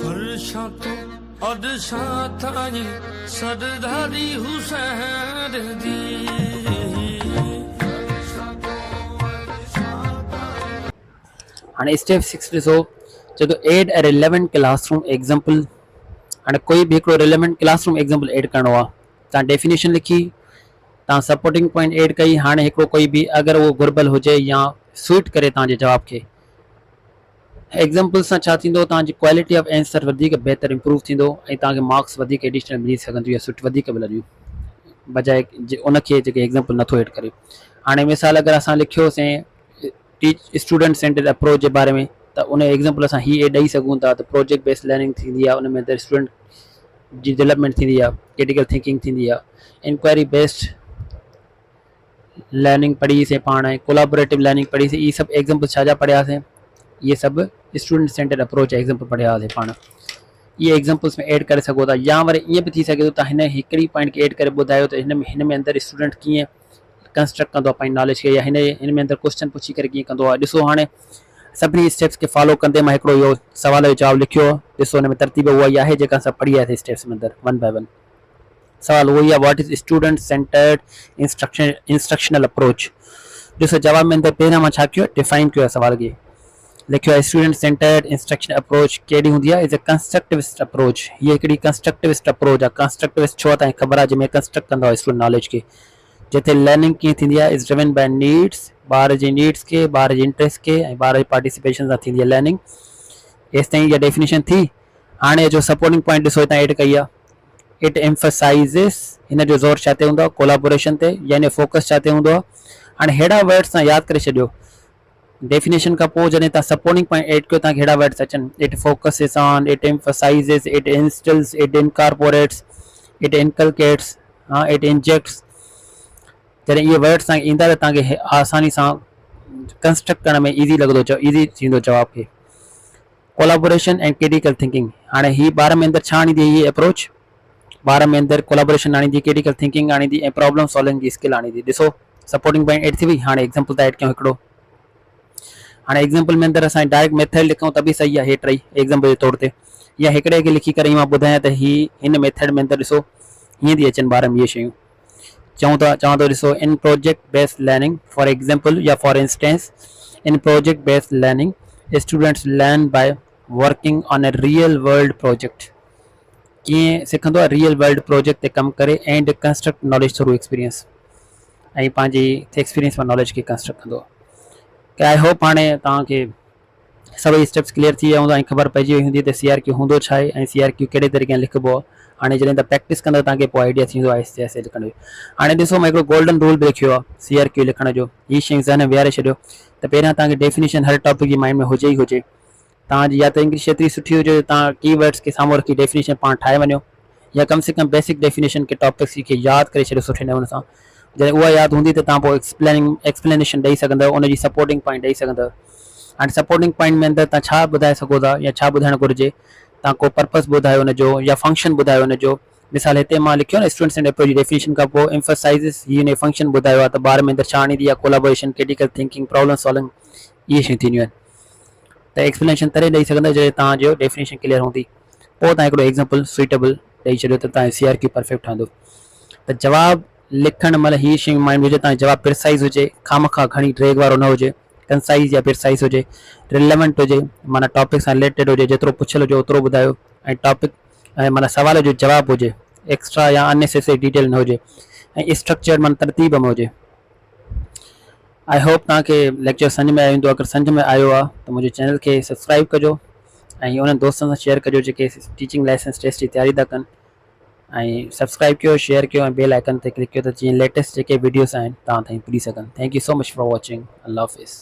फरशा तो अदशा ताई सरदारी हुसैन दी। हाणे स्टेप 6 ॾिसो जो एड ए रिलेवेंट क्लासरूम एग्जाम्पल। हाणे कोई भी हिकिड़ो रिलेवेंट क्लासरूम एग्जाम्पल एड करणो आहे। तव्हां डेफिनेशन लिखी, तव्हां सपोर्टिंग पॉइंट एड कई। हाणे हिकिड़ो कोई भी अगर वो घुर्बल हुजे या सूट करे तव्हांजे जवाब खे, एग्जाम्पल सां छा थींदो, तव्हांजी क्वालिटी ऑफ आंसर वधीक बहितर इंप्रूव थींदो ऐं तव्हांखे मार्क्स वधीक एडिशनल मिली सघंदियूं या सुठ वधीक मिलंदियूं बजाए उनखे जेके एग्जाम्पल नथो एड करे। हाणे मिसाल अगर असां लिखियोसीं स्टूडेंट सेंटर्ड अप्रोच जे बारे में, त उन एग्जाम्पल असां ही ॾेई सघूं था त प्रोजेक्ट बेस्ड लर्निंग थींदी आहे, उन में त स्टूडेंट जी डेवलपमेंट थींदी आहे, क्रिटिकल थिंकिंग थींदी आहे, इंक्वायरी बेस्ड लर्निंग पढ़ीसीं पाण, कोलाबोरेटिव लर्निंग पढ़ीसीं। ये सब एग्जाम्पल छा जा पढ़ियासीं, ये सब स्टूडेंट सेंटर्ड अप्रोच एग्जाम्पल पढ़ियासीं पाण। ये एग्जाम्पल्स में एड करे सघो था, या वरी ईअं बि थी सघे थो त हिन हिकिड़ी पॉइंट खे एड करे ॿुधायो त हिन में अंदरि स्टूडेंट कीअं कंस्ट्रक्ट कंदो आहे पंहिंजी नॉलेज खे, या हिन में अंदरि क्वेश्चन पुछी करे कीअं कंदो आहे। ॾिसो हाणे सभिनी स्टेप्स खे फॉलो कंदे मां हिकिड़ो इहो सवाल जो जवाबु लिखियो आहे। ॾिसो हुन में तरतीब उहा ई आहे जेका असां पढ़ी आयासीं स्टेप्स में अंदरि वन बाय वन। सवाल उहो ई आहे, what is student centred instructional approach. ॾिसो जवाब में अंदरि पहिरियां मां छा कयो, डिफाइन कयो आहे सवाल खे, लिखियो आहे स्टूडेंट सेंटर्ड इंस्ट्रक्शन अप्रोच कहिड़ी हूंदी आहे, इज़ अ कंस्ट्रक्टिविस्ट अप्रोच। ये हिकिड़ी कंस्ट्रक्टिविस्ट अप्रोच आहे। कंस्ट्रक्टिविस्ट छो तव्हांखे ख़बर आहे, जंहिंमें कंस्ट्रक्ट कंदो आहे स्टूडेंट नॉलेज खे, जिथे लर्निंग कीअं थींदी आहे, इज़ ड्रिवन बाय नीड्स, ॿार जी नीड्स के, ॿार जी इंट्रस्ट के ऐं ॿार जी पार्टिसिपेशन सां थींदी आहे लर्निंग। एसि ताईं इहा डेफिनेशन थी। हाणे जो सपोर्टिंग पॉइंट ॾिसो हितां एड कई आहे, इट एम्फसाइज़िस, हिन जो ज़ोर छा ते हूंदो आहे, कोलाबोरेशन ते, यानी फोकस छा ते हूंदो आहे। हाणे हेड़ा वर्ड्स तव्हां यादि करे छॾियो, डेफिनेशन का पोइ जॾहिं तव्हां सपोर्टिंग पॉइंट एड कयो तव्हांखे हेड़ा वर्ड्स अचनि, it focuses on, it emphasizes, it instills, it incorporates, it inculcates, it injects. जॾहिं इहे वर्ड्स तव्हांखे ईंदा त तव्हांखे आसानी सां कंस्ट्रक्ट करण में ईज़ी लॻंदो, ईज़ी थींदो जवाब खे। कोलाबोरेशन एंड क्रिटिकल थिंकिंग, हाणे ही ॿार में अंदरि छा आणींदी हीअ अप्रोच, ॿार में अंदरि कोलाबोरेशन आणींदी, क्रिटिकल थिंकिंग आणींदी ऐं प्रॉब्लम सॉल्विंग जी स्किल आणींदी। ॾिसो सपोर्टिंग पॉइंट एड थी वई। हाणे एग्जाम्पल था एड कयूं हिकिड़ो। हाणे एग्जाम्पल में अंदरि असां डायरेक्ट मेथड लिखूं त बि सही आहे, हे टई एग्जाम्पल जे तौर ते, या हिकिड़े खे लिखी करे मां ॿुधायां त हिन मेथड में अंदरि ॾिसो हीअं थी अचनि ॿार में इहे शयूं। चवां थो ॾिसो, in project based learning for example या for instance, in project based learning students learn by working on a real world project. कीअं सिखंदो आहे, रियल वर्ल्ड प्रोजेक्ट ते कमु करे and construct knowledge through experience, ऐं पंहिंजी एक्सपीरियंस में नॉलेज खे कंस्ट्रक्ट कंदो आहे। आई होप हाणे तव्हांखे सभई स्टेप्स क्लियर थी विया हूंदा ऐं ख़बर पइजी वई हूंदी त CRQ हूंदो छा आहे ऐं CRQ कहिड़े तरीक़े सां लिखिबो आहे। हाणे जॾहिं तव्हां प्रैक्टिस कंदो तव्हांखे पोइ आइडिया थींदो आहे आहिस्ते आहिस्ते लिखण जो। हाणे ॾिसो मां हिकिड़ो गोल्डन रूल बि लिखियो आहे CRQ लिखण जो। हीअ शयूं ज़हन में विहारे छॾियो त पहिरियां तव्हांखे डेफिनेशन हर टॉपिक जी माइंड में हुजे ई हुजे। तव्हांजी या त इंग्लिश एतिरी सुठी हुजे तव्हां कीवर्ड्स खे साम्हूं रखी डेफिनेशन पाण ठाहे वञो, या कम से कम बेसिक डेफिनेशन के टॉपिक्स खे यादि करे छॾियो सुठे नमूने सां। जॾहिं उहा यादि हूंदी त तव्हां पोइ एक्सप्लेनेशन ॾेई सघंदव, उनजी सपोर्टिंग पॉइंट ॾेई सघंदव। हाणे सपोर्टिंग पॉइंट में अंदरि तव्हां छा ॿुधाए सघो था या छा ॿुधाइणु घुरिजे, तव्हां को पर्पस ॿुधायो हुनजो या फंक्शन ॿुधायो हुनजो। मिसाल हिते मां लिखियो न स्टूडेंट्स एंड अप्रोच जी डेफिनेशन खां पोइ एम्फसाइज़िस, हीअ हुन फंक्शन ॿुधायो आहे त ॿार में अंदरि छा आणींदी आहे, collaboration, critical thinking, problem solving, इहे शयूं थींदियूं आहिनि। त एक्सप्लेनेशन तॾहिं ॾेई सघंदव जॾहिं तव्हांजो डेफिनेशन क्लियर हूंदी, पोइ तव्हां हिकिड़ो एग्जाम्पल सुइटेबल ॾेई छॾियो त तव्हांजो CRQ परफेक्ट ठहंदो। त जवाबु लिखण महिल हीअ शयूं माइंड हुजे, तव्हांजो जवाबु प्रिसाइज़ हुजे, खामखा घणी ड्रैग वारो न हुजे, कंसाइज़ या प्रिसाइज़ हुजे, रिलेवेंट हुजे, माना टॉपिक सां रिलेटेड हुजे, जेतिरो पुछियल हुजे ओतिरो ॿुधायो, ऐं टॉपिक ऐं माना सवाल जो जवाबु हुजे, एक्स्ट्रा या अननेसेसरी डिटेल न हुजे, ऐं स्ट्रक्चर माना तरतीब में हुजे। आई होप तव्हांखे लेक्चर सम्झ में आयो हूंदो। अगरि सम्झ में आयो आहे त मुंहिंजे चैनल खे सब्सक्राइब कजो ऐं उन्हनि दोस्तनि सां शेयर कजो जेके टीचिंग लाइसेंस टेस्ट जी तयारी था कनि, ऐं सब्सक्राइब कयो, शेयर कयो ऐं बेल आइकन ते क्लिक कयो त जीअं लेटेस्ट जेके वीडियोस आहिनि तव्हां ताईं पुॼी सघनि। Thank you so much for watching. अल्लाह हाफ़िज़।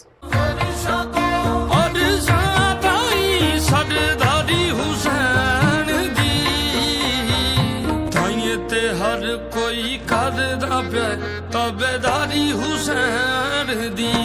हर कोई करदा पे तबेदारी हुसैन दी।